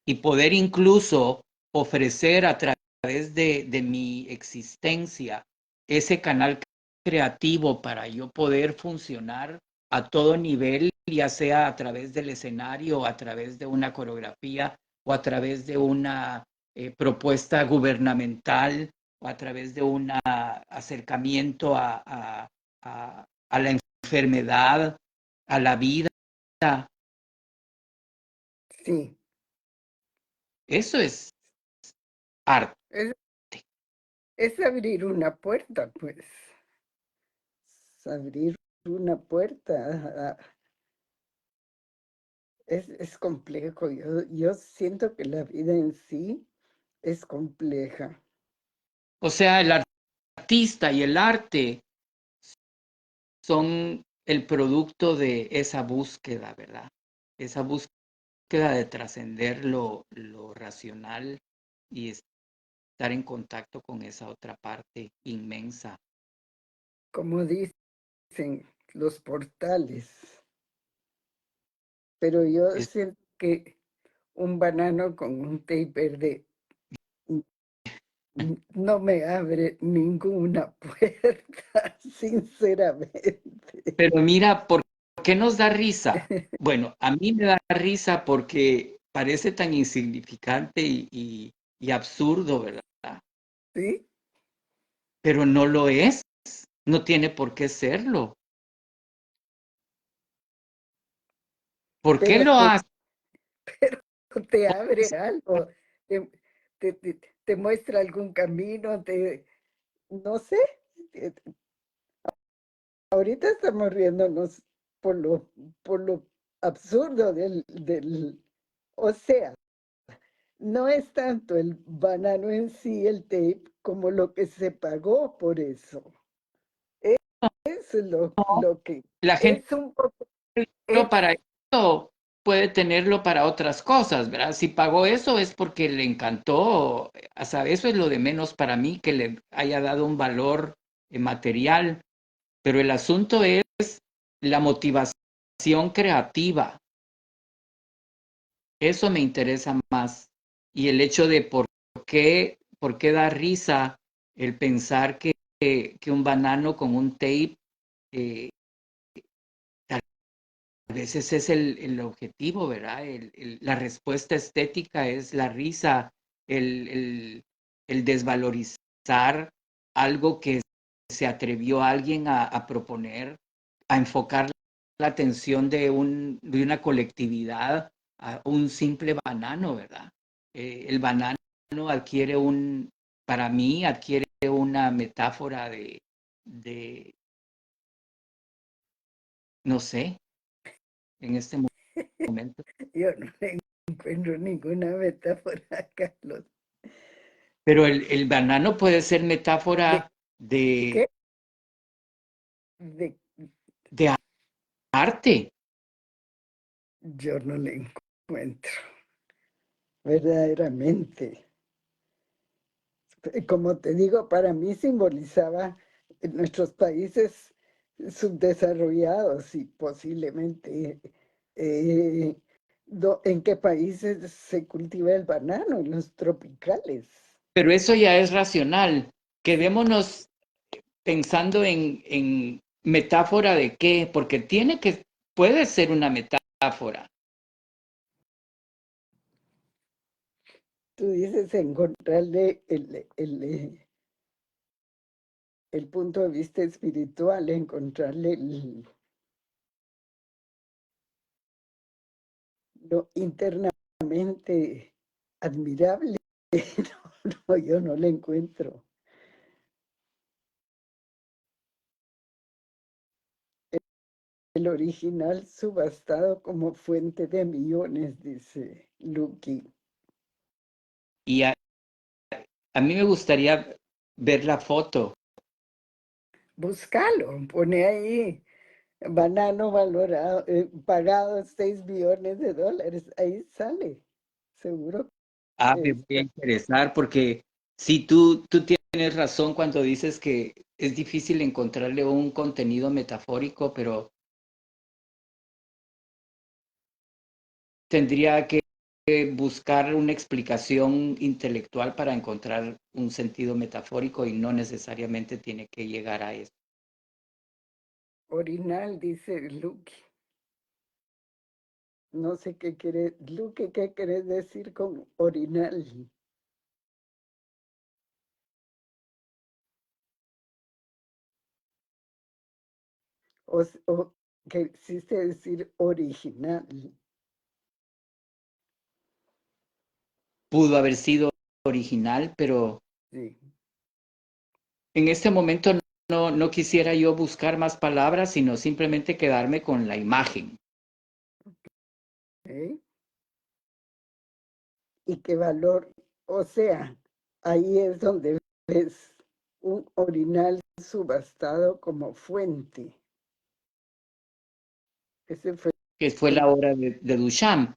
Y poder incluso ofrecer a través de mi existencia ese canal creativo para yo poder funcionar a todo nivel, ya sea a través del escenario, a través de una coreografía o a través de una propuesta gubernamental o a través de un acercamiento a la enfermedad, a la vida. sí, Eso es arte. es, es abrir una puerta, pues, abrir una puerta. Es complejo, yo siento que la vida en sí es compleja. O sea, el artista y el arte son el producto de esa búsqueda, ¿verdad? Esa búsqueda de trascender lo racional y estar en contacto con esa otra parte inmensa. Como dicen los portales, pero yo Es- siento que un banano con un té verde no me abre ninguna puerta, sinceramente. Pero mira, ¿por qué nos da risa? Bueno, a mí me da risa porque parece tan insignificante y absurdo, ¿verdad? ¿sí? pero no lo es, no tiene por qué serlo. ¿Por qué Pero lo hace? te abre algo, te, te muestra algún camino, no sé. eh, Ahorita estamos riéndonos por lo absurdo o sea, no es tanto el banano en sí, el tape, como lo que se pagó por eso. Eso es lo que La gente es un poco, no es, para eso puede tenerlo para otras cosas, ¿verdad? Si pagó eso es porque le encantó, o sea, eso es lo de menos para mí que le haya dado un valor material, pero el asunto es la motivación creativa. Eso me interesa más. Y el hecho de por qué da risa el pensar que un banano con un tape, eh, tal vez ese es el objetivo, ¿verdad? La respuesta estética es la risa, el, el, el desvalorizar algo que se atrevió alguien a proponer, a enfocar la atención de una colectividad a un simple banano, ¿verdad? El banano adquiere para mí, adquiere una metáfora de, no sé, en este momento. yo no le encuentro ninguna metáfora, Carlos. Pero el banano puede ser ¿De metáfora de, qué? De, de arte. yo no le encuentro, verdaderamente. Como te digo, para mí simbolizaba nuestros países subdesarrollados y posiblemente en qué países se cultiva el banano, en los tropicales. Pero eso ya es racional. Quedémonos pensando en metáfora de qué, porque puede ser una metáfora. Tú dices encontrarle el punto de vista espiritual, encontrarle lo internamente admirable. No, no, yo no le encuentro. El original subastado como fuente de millones, dice Lucky. Y a mí me gustaría ver la foto. Búscalo, pone ahí banano valorado, pagado 6 billones de dólares. Ahí sale, seguro que Me voy a está. interesar porque si tú tienes razón cuando dices que es difícil encontrarle un contenido metafórico, pero tendría que buscar una explicación intelectual para encontrar un sentido metafórico y no necesariamente tiene que llegar a eso. Orinal, dice Lucky. No sé qué quiere, Luque, ¿qué querés decir con orinal? O que existe decir original. Pudo haber sido original, pero Sí. en este momento no quisiera yo buscar más palabras, sino simplemente quedarme con la imagen. ¿Eh? Y qué valor, o sea, ahí es donde ves un orinal subastado como fuente. Ese fue Que fue el, la obra de Duchamp.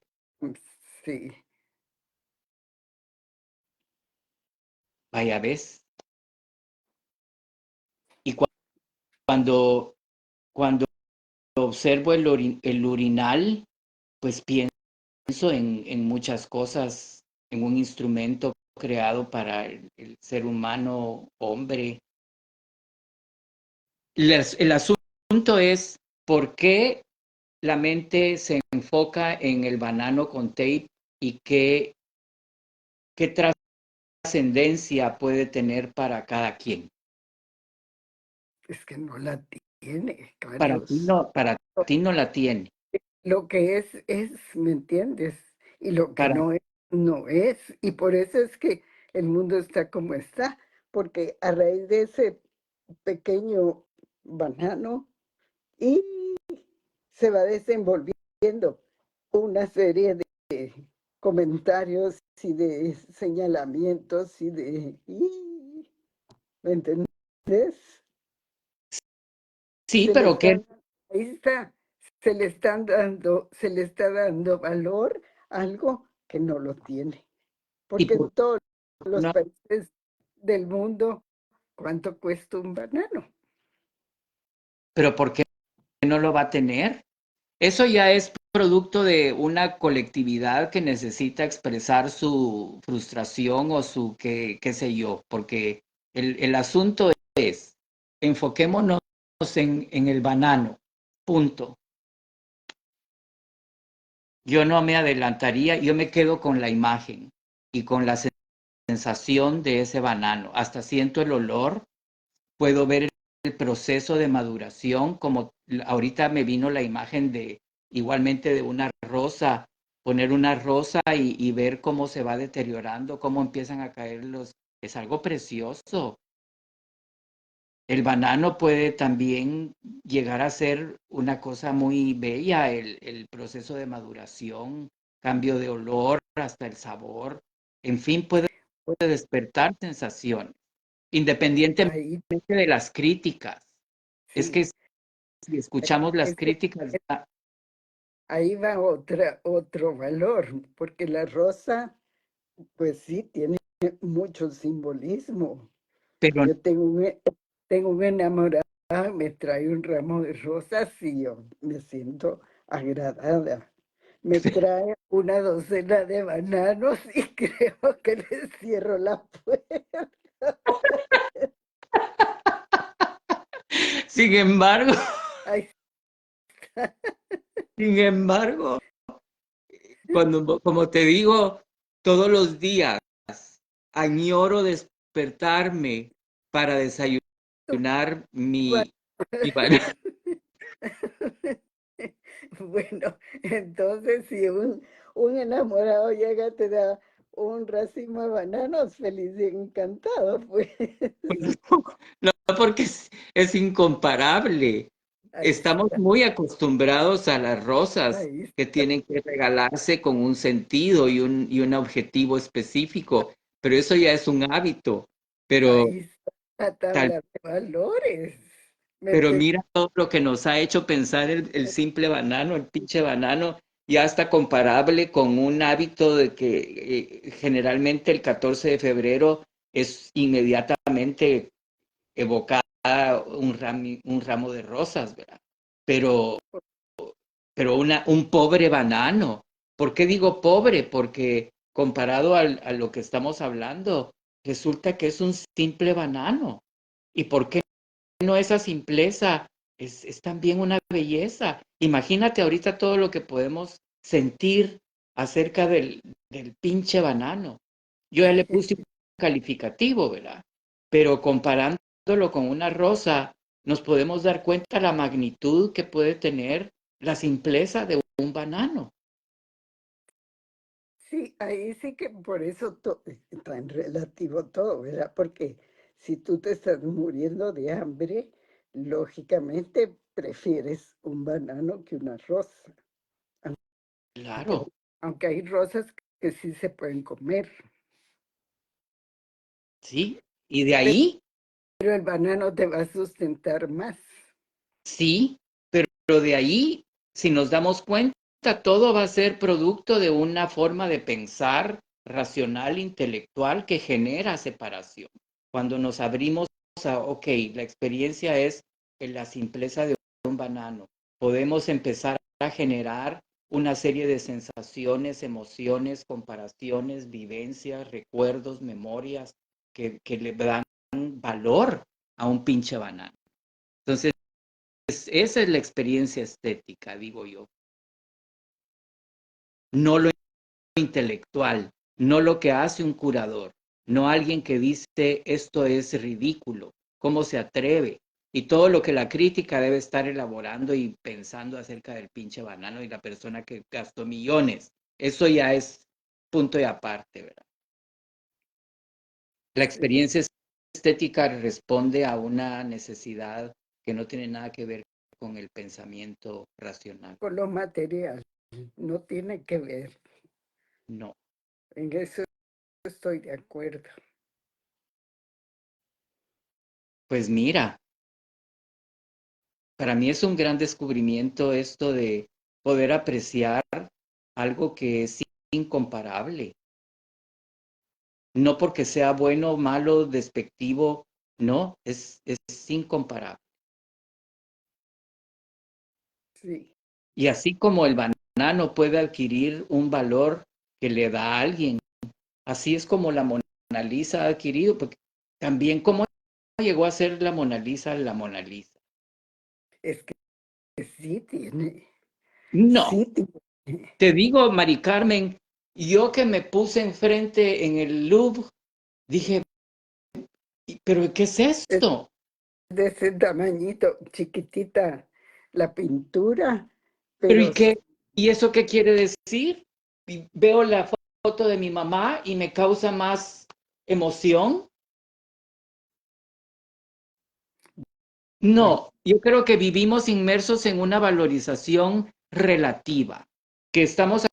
sí, Vaya ves. Y cuando, cuando observo el urinal, pues pienso en muchas cosas, en un instrumento creado para el ser humano, hombre. El asunto es por qué la mente se enfoca en el banano con tape y qué trascendencia puede tener para cada quien? Es que no la tiene, Para Carlos. ti no la tiene. Lo que es, ¿me entiendes? Y lo que Para, no es, no es. Y por eso es que el mundo está como está, porque a raíz de ese pequeño banano y se va desenvolviendo una serie de comentarios y de señalamientos ¿me entiendes? sí, Se le pero ¿qué? están, ahí está, se le está dando valor a algo que no lo tiene. ¿Y Porque por en todos los no, países del mundo, ¿cuánto cuesta un banano? pero por qué no lo va a tener? Eso ya es producto de una colectividad que necesita expresar su frustración o su qué sé yo, porque el asunto es, enfoquémonos en el banano, punto. Yo no me adelantaría, yo me quedo con la imagen y con la sensación de ese banano. Hasta siento el olor, puedo ver el proceso de maduración, como ahorita me vino la imagen de igualmente de una rosa, poner una rosa y ver cómo se va deteriorando, cómo empiezan a caer los... Es algo precioso. El banano puede también llegar a ser una cosa muy bella, el proceso de maduración, cambio de olor, hasta el sabor, en fin, puede Pues despertar sensaciones, independientemente ahí, de las críticas. Es sí, que si escuchamos las ese- críticas, ahí va otro valor, porque la rosa, pues sí, tiene mucho simbolismo. pero, Yo tengo un enamorado, me trae un ramo de rosas y yo me siento agradada. Me trae una docena de bananos y creo que le cierro la puerta. sin embargo, Ay, sin embargo, cuando, como te digo, todos los días añoro despertarme para desayunar mi banana. bueno, entonces si un enamorado llega, te da un racimo de bananos, feliz y encantado, pues. No, porque es incomparable. Ahí Estamos está, muy acostumbrados a las rosas ahí que está, tienen que regalarse con un sentido y un objetivo específico, pero eso ya es un hábito. Pero ahí está la tal, tabla de valores. ¿Me pero entiendes? mira todo lo que nos ha hecho pensar el simple banano, el pinche banano, ya está comparable con un hábito de que generalmente el 14 de febrero es inmediatamente evocada un ramo de rosas, ¿verdad? Pero, pero un pobre banano. ¿Por qué digo pobre? Porque comparado a lo que estamos hablando, resulta que es un simple banano. ¿Y por qué no esa simpleza? Es también una belleza. Imagínate ahorita todo lo que podemos sentir acerca del pinche banano. Yo ya le puse un calificativo, ¿verdad? Pero comparándolo con una rosa, nos podemos dar cuenta la magnitud que puede tener la simpleza de un banano. Sí, ahí sí que por eso está en relativo todo, ¿verdad? Porque si tú te estás muriendo de hambre, lógicamente prefieres un banano que una rosa, aunque, Claro, aunque hay rosas que sí se pueden comer, sí. Y de ahí, pero el banano te va a sustentar más. sí, pero de ahí, si nos damos cuenta, todo va a ser producto de una forma de pensar racional, intelectual, que genera separación. Cuando nos abrimos a, ok, la experiencia es en la simpleza de un banano, podemos empezar a generar una serie de sensaciones, emociones, comparaciones, vivencias, recuerdos, memorias que le dan valor a un pinche banano. Entonces, esa es la experiencia estética, digo yo, no lo intelectual, no lo que hace un curador, no alguien que dice esto es ridículo, ¿cómo se atreve? Y todo lo que la crítica debe estar elaborando y pensando acerca del pinche banano y la persona que gastó millones. Eso ya es punto y aparte, ¿verdad? La experiencia estética responde a una necesidad que no tiene nada que ver con el pensamiento racional. Con lo material, no tiene que ver. No. En eso estoy de acuerdo. Pues mira, para mí es un gran descubrimiento esto de poder apreciar algo que es incomparable. No porque sea bueno, malo, despectivo, no, es incomparable. Sí. Y así como el banano puede adquirir un valor que le da a alguien, así es como la Mona Lisa ha adquirido, porque también cómo llegó a ser la Mona Lisa la Mona Lisa. Es que sí tiene, No, sí tiene. te digo, Mari Carmen, yo que me puse enfrente en el Louvre, dije, ¿pero qué es Es esto? de ese tamañito, chiquitita la pintura, ¿Pero pero y qué? ¿Y eso qué quiere decir? Y veo la foto de mi mamá y me causa más emoción. bueno, No, yo creo que vivimos inmersos en una valorización relativa, que estamos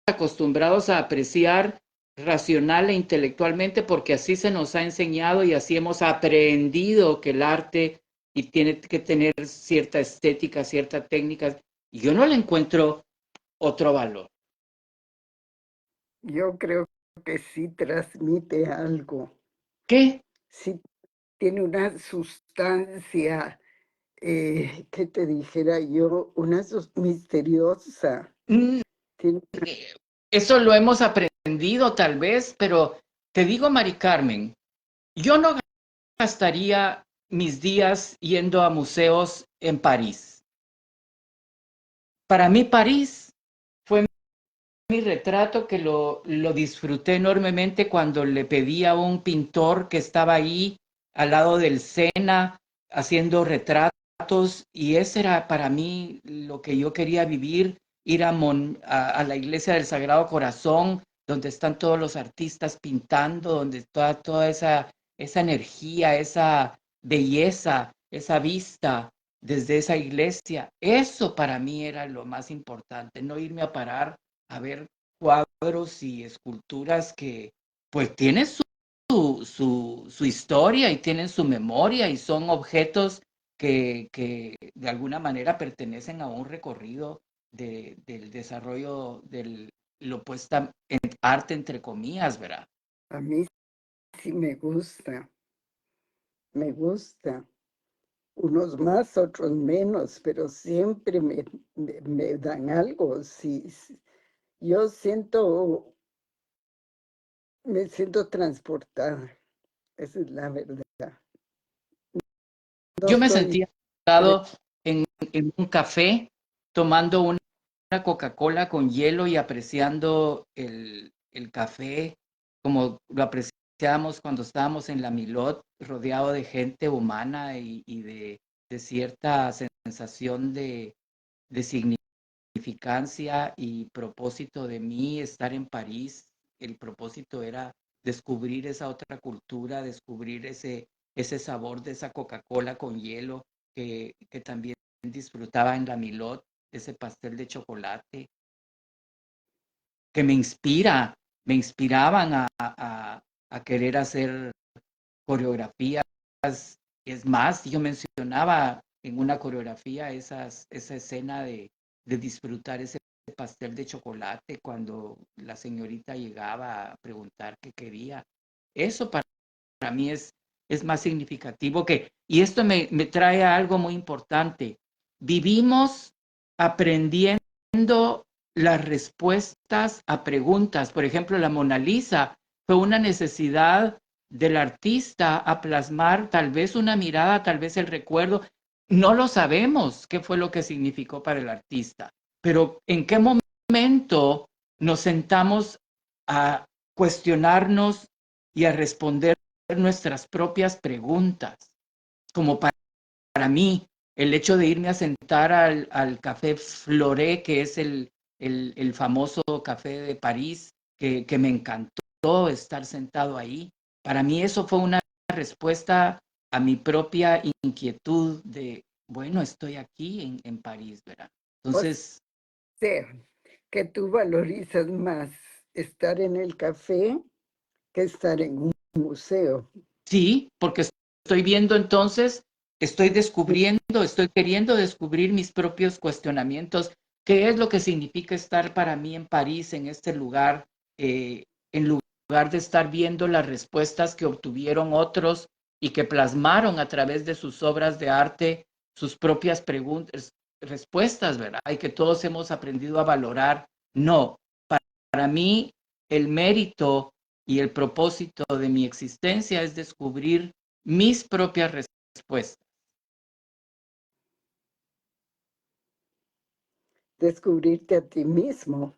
acostumbrados a apreciar racional e intelectualmente porque así se nos ha enseñado y así hemos aprendido que el arte y tiene que tener cierta estética, cierta técnica. Y yo no le encuentro otro valor. yo creo que sí transmite algo, ¿Qué? sí tiene una sustancia, ¿qué te dijera yo? Una misteriosa. Mm, Tiene Eso lo hemos aprendido tal vez, pero te digo, Mari Carmen, yo no gastaría mis días yendo a museos en París. Para mí París fue mi retrato que lo disfruté enormemente cuando le pedí a un pintor que estaba ahí al lado del Sena haciendo retratos y ese era para mí lo que yo quería vivir, ir a la iglesia del Sagrado Corazón, donde están todos los artistas pintando, donde está toda esa energía, esa belleza, esa vista desde esa iglesia. Eso para mí era lo más importante, no irme a parar a ver cuadros y esculturas que pues tienen su historia y tienen su memoria y son objetos que de alguna manera pertenecen a un recorrido del desarrollo del lo puesta en arte entre comillas, ¿verdad? a mí sí me gusta. Unos más, otros menos, pero siempre me dan algo. Sí, sí. Yo me siento transportada, esa es la verdad. No Yo me estoy, sentía sentado en un café tomando una Coca-Cola con hielo y apreciando el café como lo apreciábamos cuando estábamos en la Milot, rodeado de gente humana y de cierta sensación de significancia y propósito de mí estar en París. El propósito era descubrir esa otra cultura, descubrir ese sabor de esa Coca-Cola con hielo que también disfrutaba en la Milot, ese pastel de chocolate, que me inspiraban a querer hacer coreografías. Es más, yo mencionaba en una coreografía esa escena de disfrutar ese pastel de chocolate cuando la señorita llegaba a preguntar qué quería. Eso para mí es más significativo y esto me trae a algo muy importante. Vivimos aprendiendo las respuestas a preguntas. Por ejemplo, la Mona Lisa fue una necesidad del artista a plasmar tal vez una mirada, tal vez el recuerdo. No lo sabemos qué fue lo que significó para el artista, pero en qué momento nos sentamos a cuestionarnos y a responder nuestras propias preguntas. Como para mí, el hecho de irme a sentar al Café Floré, que es el famoso café de París, que me encantó estar sentado ahí. Para mí eso fue una respuesta a mi propia inquietud de, bueno, estoy aquí en París, ¿verdad? O Entonces, sea, que tú valorizas más estar en el café que estar en un museo. sí, porque estoy viendo entonces, estoy descubriendo, estoy queriendo descubrir mis propios cuestionamientos. ¿Qué es lo que significa estar para mí en París, en este lugar, en lugar de estar viendo las respuestas que obtuvieron otros y que plasmaron a través de sus obras de arte sus propias preguntas, respuestas, ¿verdad? Y que todos hemos aprendido a valorar? No, para mí el mérito y el propósito de mi existencia es descubrir mis propias respuestas. Descubrirte a ti mismo.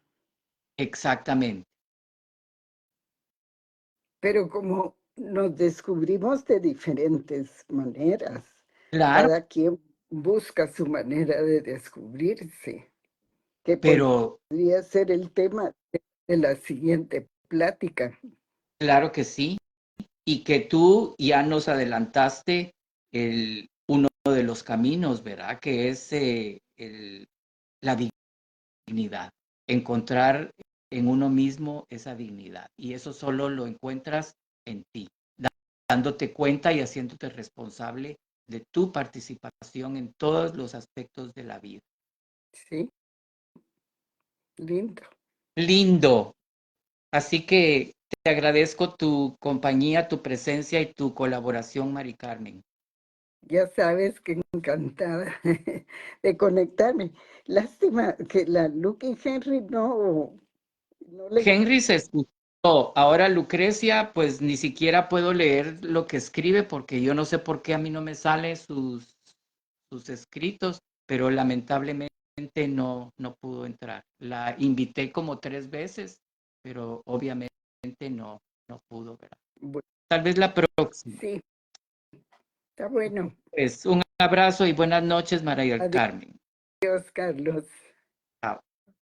Exactamente. Pero como nos descubrimos de diferentes maneras, Claro, cada quien busca su manera de descubrirse, que pero podría ser el tema de la siguiente plática. claro que sí. Y que tú ya nos adelantaste uno de los caminos, ¿verdad? Que es la dignidad. Encontrar en uno mismo esa dignidad. Y eso solo lo encuentras en ti, dándote cuenta y haciéndote responsable de tu participación en todos los aspectos de la vida. Sí, lindo. Lindo. Así que te agradezco tu compañía, tu presencia y tu colaboración, Mari Carmen. Ya sabes que encantada de conectarme. Lástima que la Lucky Henry no le... Henry se escuchó. Ahora Lucrecia, pues ni siquiera puedo leer lo que escribe porque yo no sé por qué a mí no me salen sus escritos, pero lamentablemente no pudo entrar. La invité como 3 veces, pero obviamente no pudo, ¿verdad? Bueno, Tal vez la próxima. sí, está bueno. Pues un abrazo y buenas noches, María del Carmen. Adiós, Carlos.